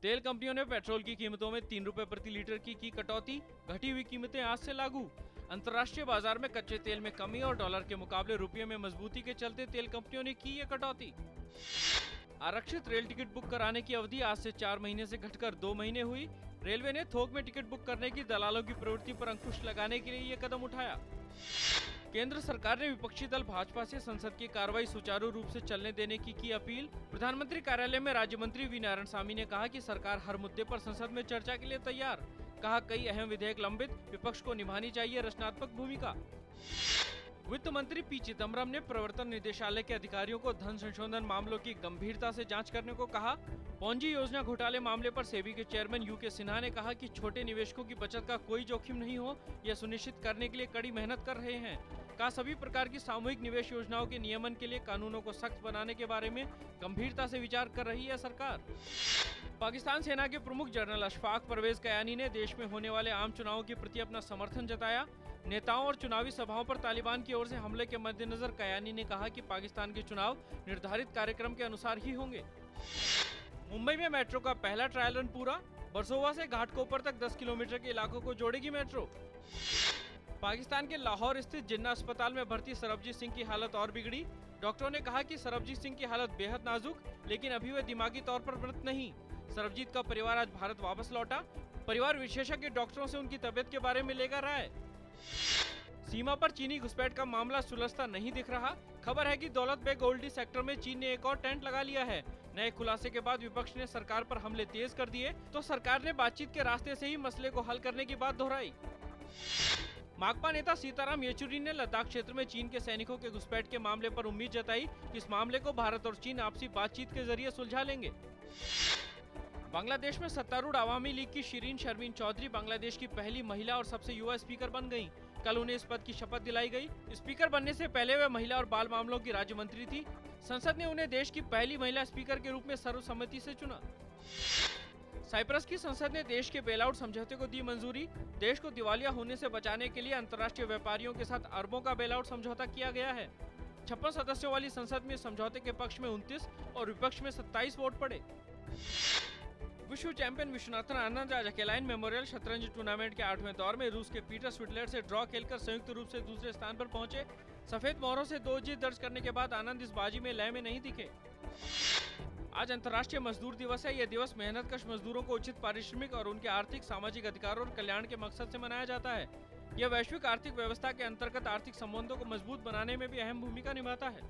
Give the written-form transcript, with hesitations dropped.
तेल कंपनियों ने पेट्रोल की कीमतों में 3 रुपए प्रति लीटर की कटौती, घटी हुई कीमतें आज से लागू। अंतर्राष्ट्रीय बाजार में कच्चे तेल में कमी और डॉलर के मुकाबले रुपये में मजबूती के चलते तेल कंपनियों ने की ये कटौती। आरक्षित रेल टिकट बुक कराने की अवधि आज से 4 महीने से घटकर 2 महीने हुई। रेलवे ने थोक में टिकट बुक करने की दलालों की प्रवृत्ति पर अंकुश लगाने के लिए ये कदम उठाया। केंद्र सरकार ने विपक्षी दल भाजपा से संसद की कार्रवाई सुचारू रूप से चलने देने की अपील। प्रधानमंत्री कार्यालय में राज्य मंत्री वी नारायणसामी ने कहा कि सरकार हर मुद्दे पर संसद में चर्चा के लिए तैयार। कहा कई अहम विधेयक लंबित, विपक्ष को निभानी चाहिए रचनात्मक भूमिका। वित्त मंत्री पी चिदम्बरम ने प्रवर्तन निदेशालय के अधिकारियों को धन संशोधन मामलों की गंभीरता से जांच करने को कहा। पॉन्जी योजना घोटाले मामले पर सेबी के चेयरमैन यूके सिन्हा ने कहा कि छोटे निवेशकों की बचत का कोई जोखिम नहीं हो, यह सुनिश्चित करने के लिए कड़ी मेहनत कर रहे हैं। कहा सभी प्रकार की सामूहिक निवेश योजनाओं के नियमन के लिए कानूनों को सख्त बनाने के बारे में गंभीरता से विचार कर रही है सरकार। पाकिस्तान सेना के प्रमुख जनरल अशफाक परवेज कयानी ने देश में होने वाले आम चुनावों के प्रति अपना समर्थन जताया। नेताओं और चुनावी सभाओं पर तालिबान की ओर से हमले के मद्देनजर कयानी ने कहा कि पाकिस्तान के चुनाव निर्धारित कार्यक्रम के अनुसार ही होंगे। मुंबई में मेट्रो का पहला ट्रायल रन पूरा। बरसोवा से घाटकोपर तक 10 किलोमीटर के इलाकों को जोड़ेगी मेट्रो। पाकिस्तान के लाहौर स्थित जिन्ना अस्पताल में भर्ती सरबजीत सिंह की हालत और बिगड़ी। डॉक्टरों ने कहा कि सरबजीत सिंह की हालत बेहद नाजुक, लेकिन अभी वे दिमागी तौर पर मृत नहीं। सरबजीत का परिवार आज भारत वापस लौटा। परिवार विशेषज्ञ डॉक्टरों से उनकी तबियत के बारे में लेगा राय। सीमा पर चीनी घुसपैठ का मामला सुलझता नहीं दिख रहा। खबर है कि दौलत बेग ओल्डी सेक्टर में चीन ने एक और टेंट लगा लिया है। नए खुलासे के बाद विपक्ष ने सरकार पर हमले तेज कर दिए तो सरकार ने बातचीत के रास्ते से ही मसले को हल करने की बात दोहराई। माकपा नेता सीताराम येचुरी ने लद्दाख क्षेत्र में चीन के सैनिकों के घुसपैठ के मामले पर उम्मीद जताई कि इस मामले को भारत और चीन आपसी बातचीत के जरिए सुलझा लेंगे। बांग्लादेश में सत्तारूढ़ आवामी लीग की शिरीन शर्मीन चौधरी बांग्लादेश की पहली महिला और सबसे युवा स्पीकर बन गईं। कल उन्हें इस पद की शपथ दिलाई गई। स्पीकर बनने से पहले वे महिला और बाल मामलों की राज्य मंत्री थी। संसद ने उन्हें देश की पहली महिला स्पीकर के रूप में सर्वसम्मति से चुना। साइप्रस की संसद ने देश के बेलआउट समझौते को दी मंजूरी। देश को दिवालिया होने से बचाने के लिए अंतर्राष्ट्रीय व्यापारियों के साथ अरबों का बेलआउट समझौता किया गया है। 56 सदस्यों वाली संसद में समझौते के पक्ष में 29 और विपक्ष में 27 वोट पड़े। विश्व चैंपियन विश्वनाथन आनंद आज अकेलाइन मेमोरियल शतरंज टूर्नामेंट के 8वें दौर में रूस के पीटर स्विटलर से ड्रॉ खेलकर संयुक्त रूप से दूसरे स्थान पर पहुंचे। सफेद मोहरों से 2 जीत दर्ज करने के बाद आनंद इस बाजी में लय में नहीं दिखे। आज अंतर्राष्ट्रीय मजदूर दिवस है। यह दिवस मेहनतकश मजदूरों को उचित पारिश्रमिक और उनके आर्थिक, सामाजिक अधिकारों और कल्याण के मकसद से मनाया जाता है। यह वैश्विक आर्थिक व्यवस्था के अंतर्गत आर्थिक संबंधों को मजबूत बनाने में भी अहम भूमिका निभाता है।